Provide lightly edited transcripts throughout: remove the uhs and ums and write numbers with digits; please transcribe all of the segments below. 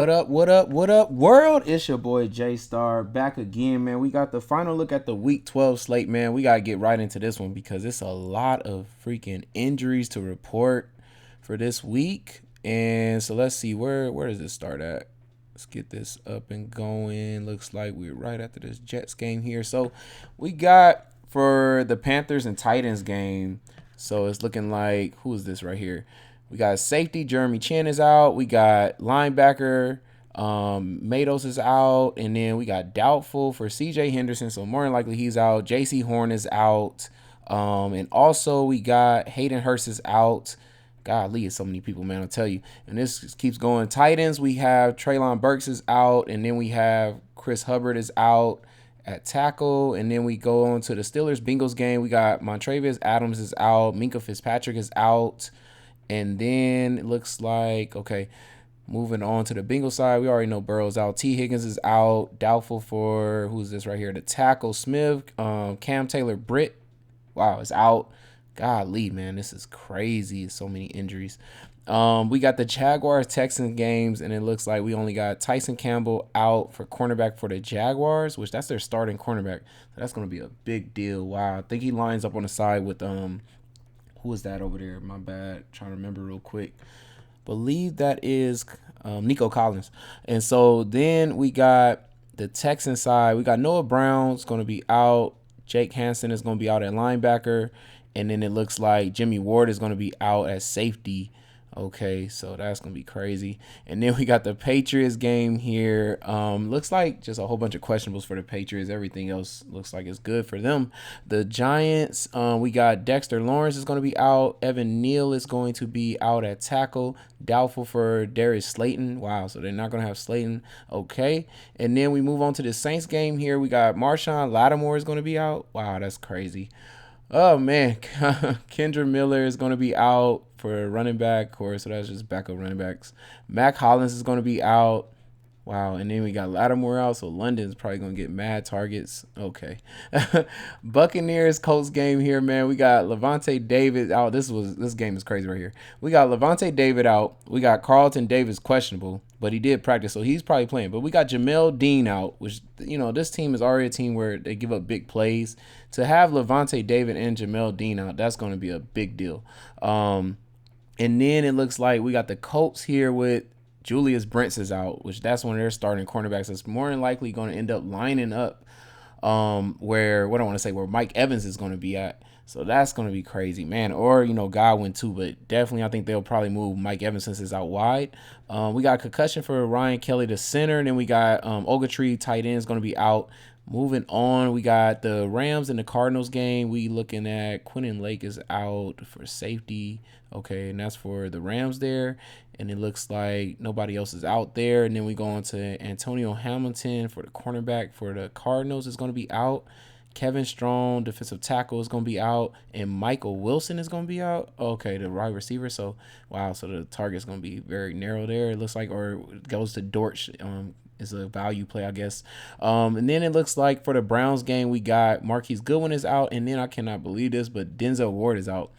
What up, world? It's your boy J Star back again, man. We got the final look at the week 12 slate, man. We gotta get right into this one because it's a lot of freaking injuries to report for this week. And so let's see, where does this start at? Let's get this up and going. Looks like we're right after this Jets game here. So we got for the Panthers and Titans game. So it's looking like, who is this right here? We got safety, Jeremy Chin is out. We got linebacker, Matos is out. And then we got doubtful for CJ Henderson. So more than likely he's out. JC Horn is out. And also we got Hayden Hurst is out. Golly, it's so many people, man. I'll tell you. And this keeps going. Titans, we have Traylon Burks is out. And then we have Chris Hubbard is out at tackle. And then we go on to the Steelers Bengals game. We got Montravius Adams is out. Minka Fitzpatrick is out. And then it looks like, okay, moving on to the Bengals side, we already know Burrow's out. T. Higgins is out. Doubtful for, who's this right here? The tackle, Smith. Cam Taylor Britt, wow, is out. Golly, man, this is crazy. So many injuries. We got the Jaguars Texans games, and it looks like we only got Tyson Campbell out for cornerback for the Jaguars, which that's their starting cornerback. So that's gonna be a big deal. Wow, I think he lines up on the side with who is that over there? My bad. Trying to remember real quick. Believe that is Nico Collins. And so then we got the Texan side. We got Noah Brown's going to be out. Jake Hansen is going to be out at linebacker. And then it looks like Jimmy Ward is going to be out at safety. Okay, so that's going to be crazy. And then we got the Patriots game here. Looks like just a whole bunch of questionables for the Patriots. Everything else looks like it's good for them. The Giants, we got Dexter Lawrence is going to be out. Evan Neal is going to be out at tackle. Doubtful for Darius Slayton. Wow, so they're not going to have Slayton. Okay, and then we move on to the Saints game here. We got Marshawn Lattimore is going to be out. Wow, that's crazy. Oh man, Kendra Miller is going to be out for running back, of course. So that's just backup running backs. Mac Hollins is going to be out. Wow, and then we got Lattimore out, so London's probably gonna get mad targets. Okay, Buccaneers Colts game here, man. We got Levante David out. This game is crazy right here. We got Levante David out. We got Carlton Davis questionable, but he did practice, so he's probably playing. But we got Jamel Dean out, which this team is already a team where they give up big plays. To have Levante David and Jamel Dean out, that's going to be a big deal. And then it looks like we got the Colts here with Julius Brents is out, which that's one of their starting cornerbacks that's more than likely going to end up lining up where Mike Evans is going to be at. So that's going to be crazy, man. Or, Godwin too, but definitely I think they'll probably move Mike Evans since it's out wide. We got concussion for Ryan Kelly, the center. And then we got Ogletree, tight end, is going to be out. Moving on, we got the Rams and the Cardinals game. We looking at Quentin Lake is out for safety. Okay, and that's for the Rams there. And it looks like nobody else is out there. And then we go on to Antonio Hamilton for the cornerback for the Cardinals is going to be out. Kevin Strong, defensive tackle, is going to be out. And Michael Wilson is going to be out. Okay, the wide receiver. So, wow, so the target's going to be very narrow there, it looks like. Or it goes to Dortch. Is a value play, I guess. And then it looks like for the Browns game, we got Marquise Goodwin is out. And then I cannot believe this, but Denzel Ward is out.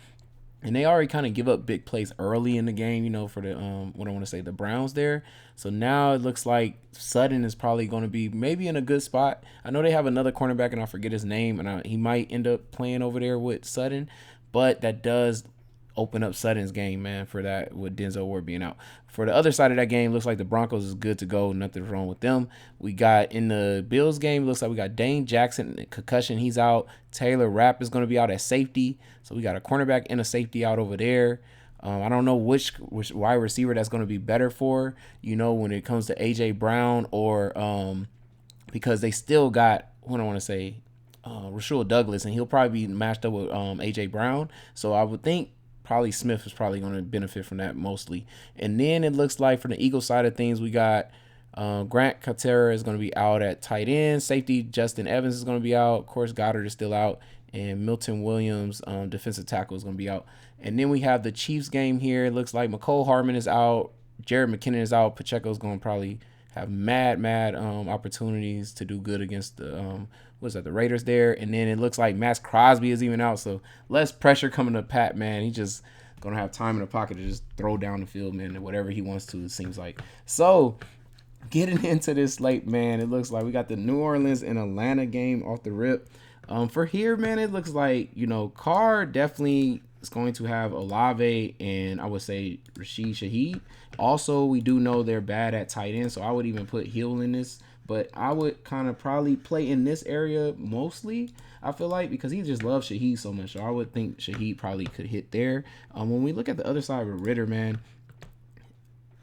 And they already kind of give up big plays early in the game, for the the Browns there. So now it looks like Sutton is probably going to be maybe in a good spot. I know they have another cornerback, and I forget his name, and he might end up playing over there with Sutton. But that does open up Sutton's game, man, for that with Denzel Ward being out. For the other side of that game, looks like the Broncos is good to go. Nothing wrong with them. We got in the Bills game, looks like we got Dane Jackson, concussion, he's out. Taylor Rapp is going to be out at safety. So we got a cornerback and a safety out over there. I don't know which wide receiver that's going to be better for, when it comes to A.J. Brown or because they still got, Rasul Douglas, and he'll probably be matched up with A.J. Brown. So I would think probably Smith is probably going to benefit from that mostly. And then it looks like from the Eagles side of things, we got Grant Katera is going to be out at tight end. Safety Justin Evans is going to be out. Of course, Goddard is still out. And Milton Williams, defensive tackle, is going to be out. And then we have the Chiefs game here. It looks like McCole Hardman is out. Jared McKinnon is out. Pacheco is going to probably have mad opportunities to do good against the the Raiders there. And then it looks like Max Crosby is even out, so less pressure coming to Pat, man. He just gonna have time in the pocket to just throw down the field, man, and whatever he wants to, it seems like. So getting into this slate, man, it looks like we got the New Orleans and Atlanta game off the rip. For here, man, it looks like, Carr definitely is going to have Olave and I would say Rashid Shaheed. Also, we do know they're bad at tight end, so I would even put Hill in this. But I would kind of probably play in this area mostly, I feel like, because he just loves Shaheed so much. So I would think Shaheed probably could hit there. When we look at the other side with Ritter, man,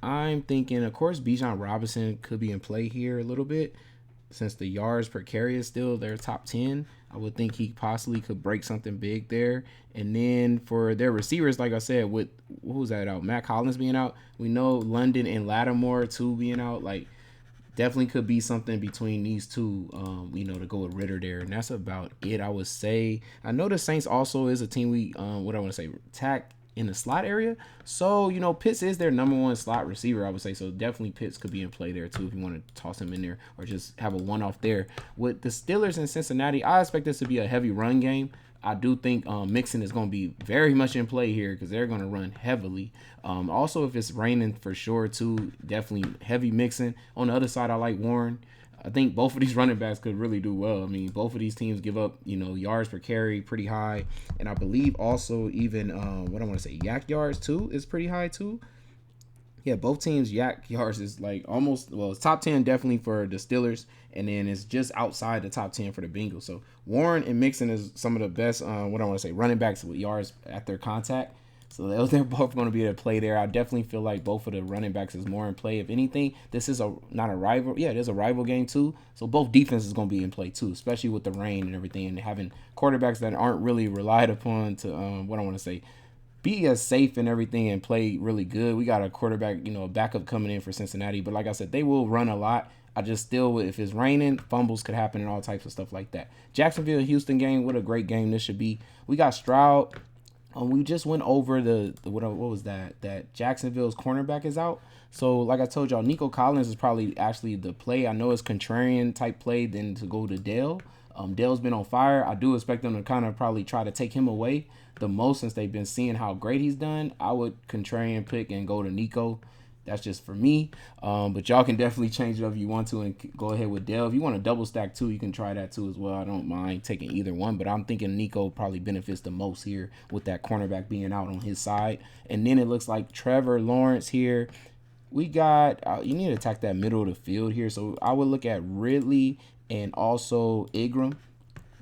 I'm thinking, of course, Bijan Robinson could be in play here a little bit since the yards per carry is still their top 10. I would think he possibly could break something big there. And then for their receivers, like I said, with who's that out? Matt Collins being out. We know London and Lattimore too being out. Like, definitely could be something between these two, to go with Ritter there. And that's about it, I would say. I know the Saints also is a team we, what I want to say, attack in the slot area. So, Pitts is their number one slot receiver, I would say. So definitely Pitts could be in play there too if you want to toss him in there or just have a one-off there. With the Steelers in Cincinnati, I expect this to be a heavy run game. I do think Mixon is going to be very much in play here because they're going to run heavily. Also, if it's raining for sure, too, definitely heavy Mixon. On the other side, I like Warren. I think both of these running backs could really do well. I mean, both of these teams give up, yards per carry pretty high. And I believe also even, what I want to say, yak yards, too, is pretty high, too. Yeah, both teams' yak yards is like almost, well, it's top 10 definitely for the Steelers, and then it's just outside the top 10 for the Bengals. So Warren and Mixon is some of the best, what I want to say, running backs with yards at their contact. So they're both going to be able to play there. I definitely feel like both of the running backs is more in play. If anything, this is not a rival. Yeah, it is a rival game too. So both defenses is going to be in play too, especially with the rain and everything, and having quarterbacks that aren't really relied upon to, what I want to say, be as safe and everything and play really good. We got a quarterback, a backup coming in for Cincinnati. But like I said, they will run a lot. I just still, if it's raining, fumbles could happen and all types of stuff like that. Jacksonville, Houston game, what a great game this should be. We got Stroud. We just went over the what was that? That Jacksonville's cornerback is out. So like I told y'all, Nico Collins is probably actually the play. I know it's contrarian type play than to go to Dale. Dale's been on fire. I do expect them to kind of probably try to take him away the most since they've been seeing how great he's done. I would contrarian pick and go to Nico. That's just for me. But y'all can definitely change it up if you want to and go ahead with Dale. If you want to double stack too, you can try that too as well. I don't mind taking either one, but I'm thinking Nico probably benefits the most here with that cornerback being out on his side. And then it looks like Trevor Lawrence here. We got, you need to attack that middle of the field here. So I would look at Ridley and also Ingram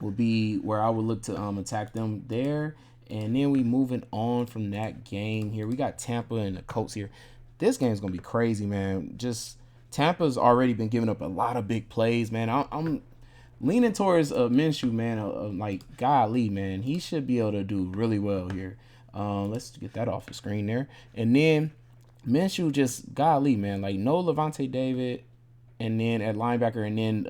would be where I would look to attack them there. And then we moving on from that game here. We got Tampa and the Colts here. This game's going to be crazy, man. Just Tampa's already been giving up a lot of big plays, man. I'm leaning towards Minshew, man. Like, golly, man. He should be able to do really well here. Let's get that off the screen there. And then Minshew just, golly, man. Like, no Levante David. And then at linebacker, and then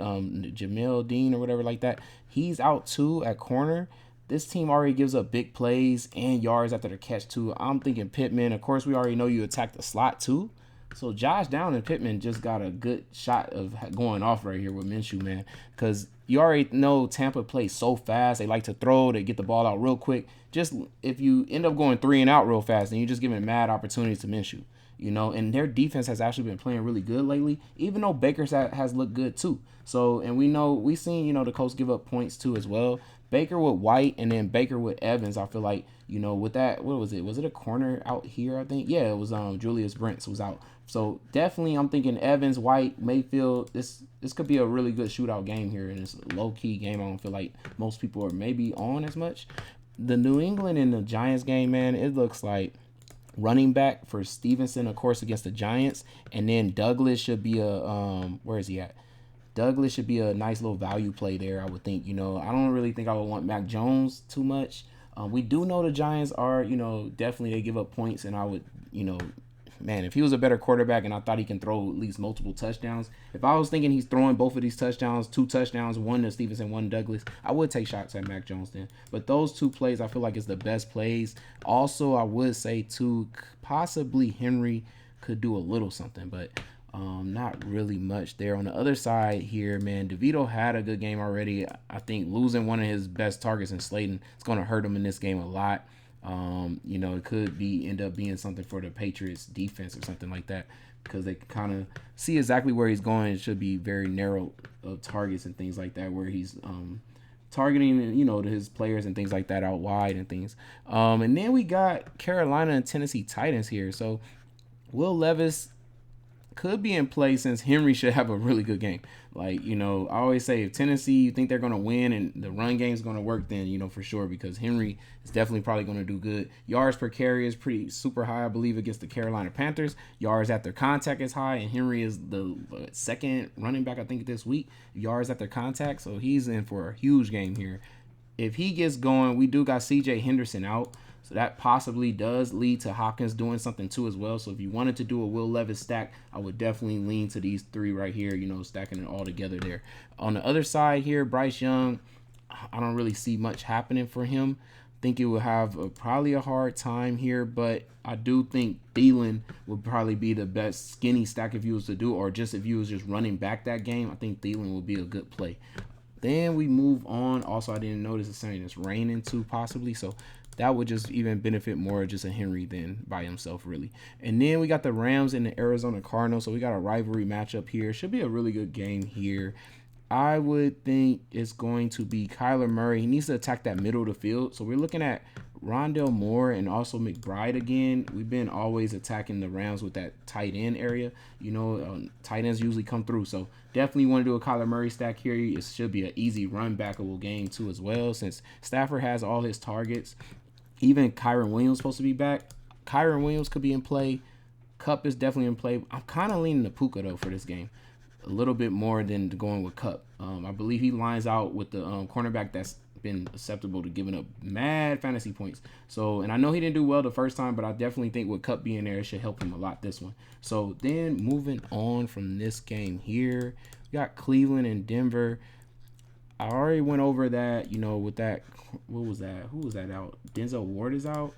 Jamil Dean or whatever like that. He's out, too, at corner. This team already gives up big plays and yards after the catch, too. I'm thinking Pittman. Of course, we already know you attack the slot, too. So Josh Down and Pittman just got a good shot of going off right here with Minshew, man. Because you already know Tampa plays so fast. They like to throw. They get the ball out real quick. Just if you end up going 3 and out real fast, then you're just giving mad opportunities to Minshew. And their defense has actually been playing really good lately, even though Baker's has looked good, too. So, and we seen, the Colts give up points, too, as well. Baker with White and then Baker with Evans, I feel like, with that, what was it? Was it a corner out here, I think? Yeah, it was Julius Brents was out. So definitely I'm thinking Evans, White, Mayfield, this could be a really good shootout game here. And it's a low-key game. I don't feel like most people are maybe on as much. The New England and the Giants game, man, it looks like running back for Stevenson, of course, against the Giants. And then Douglas should be where is he at? Douglas should be a nice little value play there, I would think. I don't really think I would want Mac Jones too much. We do know the Giants are, definitely they give up points, and I would, man, if he was a better quarterback and I thought he can throw at least multiple touchdowns, if I was thinking he's throwing both of these touchdowns, 2 touchdowns, one to Stevenson, one to Douglas, I would take shots at Mac Jones then. But those 2 plays, I feel like is the best plays. Also, I would say, too, possibly Henry could do a little something, but not really much there. On the other side here, man, DeVito had a good game already. I think losing one of his best targets in Slayton is going to hurt him in this game a lot. It could be end up being something for the Patriots defense or something like that because they kind of see exactly where he's going. It should be very narrow targets and things like that where he's targeting, his players and things like that out wide and things. And then we got Carolina and Tennessee Titans here. So Will Levis could be in play since Henry should have a really good game. Like, I always say if Tennessee, you think they're going to win and the run game is going to work, then, for sure, because Henry is definitely probably going to do good. Yards per carry is pretty super high, I believe, against the Carolina Panthers. Yards after contact is high, and Henry is the second running back, I think, this week. Yards after contact, so he's in for a huge game here. If he gets going, we do got C.J. Henderson out. So that possibly does lead to Hopkins doing something too as well. So if you wanted to do a Will Levis stack, I would definitely lean to these three right here, stacking it all together there. On the other side here, Bryce Young, I don't really see much happening for him. I think it will have probably a hard time here, but I do think Thielen would probably be the best skinny stack if you was to do, or just if you was just running back that game. I think Thielen would be a good play. Then we move on. Also, I didn't notice it's saying it's raining too, possibly. So that would just even benefit more just a Henry than by himself, really. And then we got the Rams and the Arizona Cardinals. So we got a rivalry matchup here. Should be a really good game here. I would think it's going to be Kyler Murray. He needs to attack that middle of the field. So we're looking at Rondale Moore and also McBride again. We've been always attacking the Rams with that tight end area. Tight ends usually come through. So definitely want to do a Kyler Murray stack here. It should be an easy run backable game too as well, since Stafford has all his targets. Even Kyron Williams supposed to be back. Kyron Williams could be in play. Kupp is definitely in play. I'm kind of leaning to Puka though for this game, a little bit more than going with Kupp. I believe he lines out with the cornerback that's been acceptable to giving up mad fantasy points. So, and I know he didn't do well the first time, but I definitely think with Kupp being there, it should help him a lot this one. So then moving on from this game here, we got Cleveland and Denver. I already went over that, with that. What was that? Who was that out? Denzel Ward is out,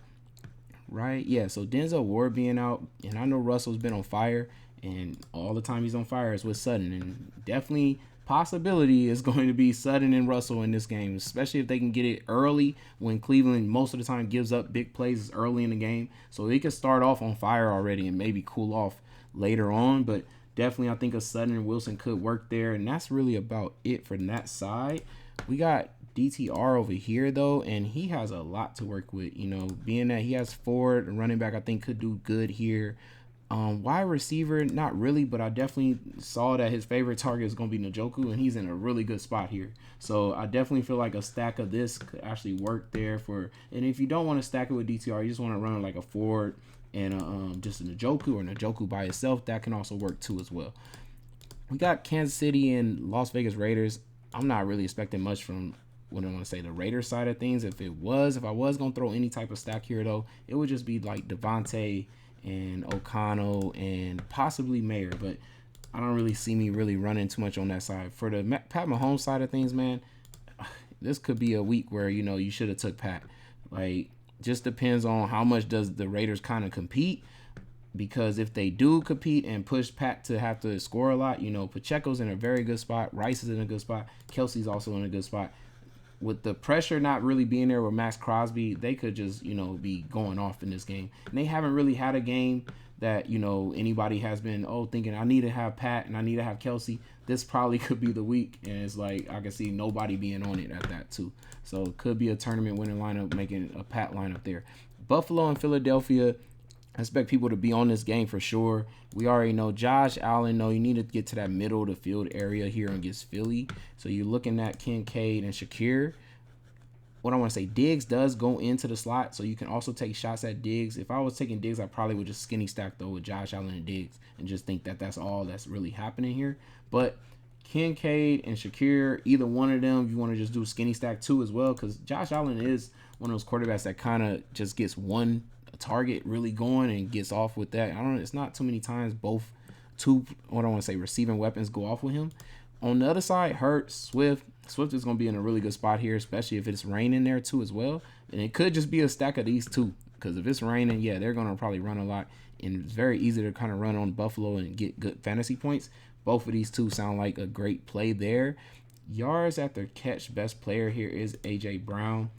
right? Yeah, so Denzel Ward being out, and I know Russell's been on fire, and all the time he's on fire is with Sutton, and definitely possibility is going to be Sutton and Russell in this game, especially if they can get it early when Cleveland most of the time gives up big plays early in the game. So they could start off on fire already and maybe cool off later on, but definitely I think a Sutton and Wilson could work there, and that's really about it for that side. We got DTR over here though, and he has a lot to work with, being that he has Ford, running back, I think could do good here. Wide receiver, not really, but I definitely saw that his favorite target is going to be Njoku, and he's in a really good spot here. So I definitely feel like a stack of this could actually work there for. And if you don't want to stack it with DTR, you just want to run like a Ford and just a Njoku or Njoku by itself, that can also work too as well. We got Kansas City and Las Vegas Raiders. I'm not really expecting much from what I want to say the Raiders side of things. If I was going to throw any type of stack here though, it would just be like Devontae and O'Connell and possibly Mayer, but I don't really see me really running too much on that side. For the Pat Mahomes side of things, man, this could be a week where, you should have took Pat. Like, just depends on how much does the Raiders kind of compete, because if they do compete and push Pat to have to score a lot, Pacheco's in a very good spot, Rice is in a good spot, Kelsey's also in a good spot. With the pressure not really being there with Max Crosby, they could just, be going off in this game. And they haven't really had a game that, anybody has been, thinking I need to have Pat and I need to have Kelsey. This probably could be the week. And it's like, I can see nobody being on it at that too. So it could be a tournament winning lineup, making a Pat lineup there. Buffalo and Philadelphia, I expect people to be on this game for sure. We already know Josh Allen, you need to get to that middle of the field area here against Philly. So you're looking at Kincaid and Shakir. What I want to say, Diggs does go into the slot, so you can also take shots at Diggs. If I was taking Diggs, I probably would just skinny stack, though, with Josh Allen and Diggs and just think that that's all that's really happening here. But Kincaid and Shakir, either one of them, you want to just do skinny stack too as well, because Josh Allen is one of those quarterbacks that kind of just gets one target really going and gets off with that. It's not too many times both receiving weapons go off with him. On the other side, Hurts, Swift is going to be in a really good spot here, especially if it's raining there too as well. And it could just be a stack of these two, because if it's raining, yeah, they're going to probably run a lot, and it's very easy to kind of run on Buffalo and get good fantasy points. Both of these two sound like a great play there. Yards after catch, best player here is A.J. Brown.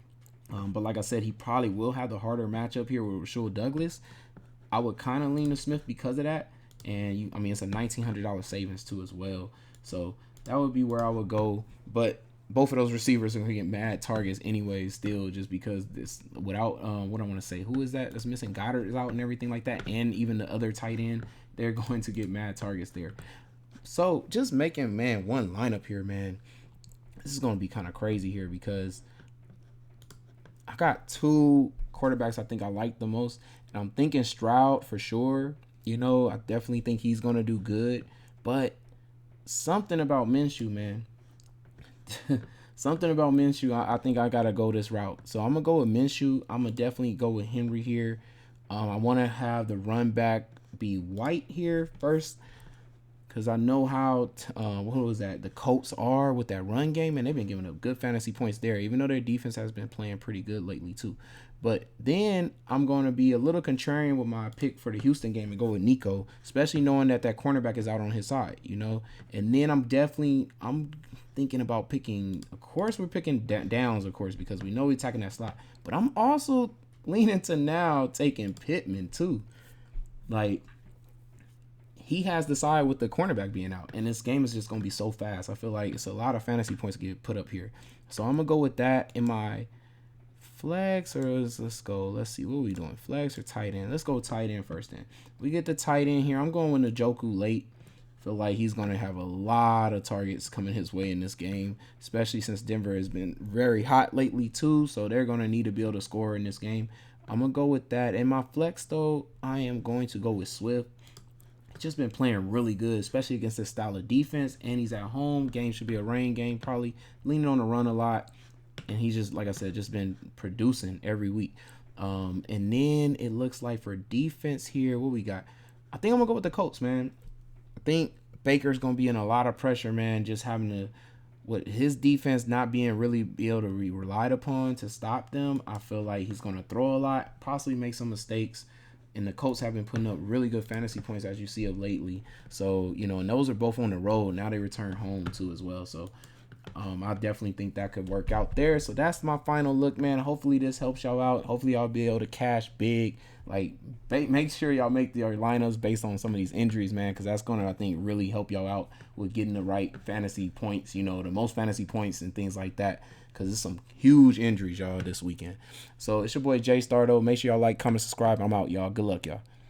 But like I said, he probably will have the harder matchup here with Rasul Douglas. I would kind of lean to Smith because of that. And I mean, it's a $1,900 savings too as well. So that would be where I would go. But both of those receivers are going to get mad targets anyway, still, just because this without what I want to say, who is that that's missing? Goddard is out and everything like that, and even the other tight end, they're going to get mad targets there. So just making one lineup here, man. This is going to be kind of crazy here because I got two quarterbacks I think I like the most. And I'm thinking Stroud for sure. I definitely think he's going to do good. But something about Minshew, man. Something about Minshew, I think I got to go this route. So I'm going to go with Minshew. I'm going to definitely go with Henry here. I want to have the run back be White here first. Because I know how, what was that? The Colts are with that run game, and they've been giving up good fantasy points there, even though their defense has been playing pretty good lately, too. But then I'm going to be a little contrarian with my pick for the Houston game and go with Nico, especially knowing that cornerback is out on his side, And then I'm thinking about picking, of course, we're picking Downs, of course, because we know we're attacking that slot. But I'm also leaning to now taking Pittman, too. Like, he has the side with the cornerback being out, and this game is just going to be so fast. I feel like it's a lot of fantasy points to get put up here. So I'm going to go with that in my flex, or let's see, what are we doing? Flex or tight end? Let's go tight end first then. We get the tight end here. I'm going with Njoku late. Feel like he's going to have a lot of targets coming his way in this game, especially since Denver has been very hot lately too, so they're going to need to be able to score in this game. I'm going to go with that. In my flex, though, I am going to go with Swift. Just been playing really good, especially against this style of defense, and he's at home. Game should be a rain game, probably leaning on the run a lot, and he's just, like I said, just been producing every week. And then it looks like for defense here, what we got? I think I'm gonna go with the Colts, man. I think Baker's gonna be in a lot of pressure, man. Just having to, with his defense not being really be able to be relied upon to stop them. I feel like he's gonna throw a lot, possibly make some mistakes. And the Colts have been putting up really good fantasy points as you see of lately. So, and those are both on the road. Now they return home too as well. So I definitely think that could work out there. So that's my final look, man. Hopefully this helps y'all out. Hopefully y'all be able to cash big. Like, make sure y'all make your lineups based on some of these injuries, man, because that's going to, I think, really help y'all out with getting the right fantasy points, the most fantasy points and things like that, because there's some huge injuries, y'all, this weekend. So it's your boy Jay Stardo. Make sure y'all like, comment, subscribe. I'm out, y'all. Good luck, y'all.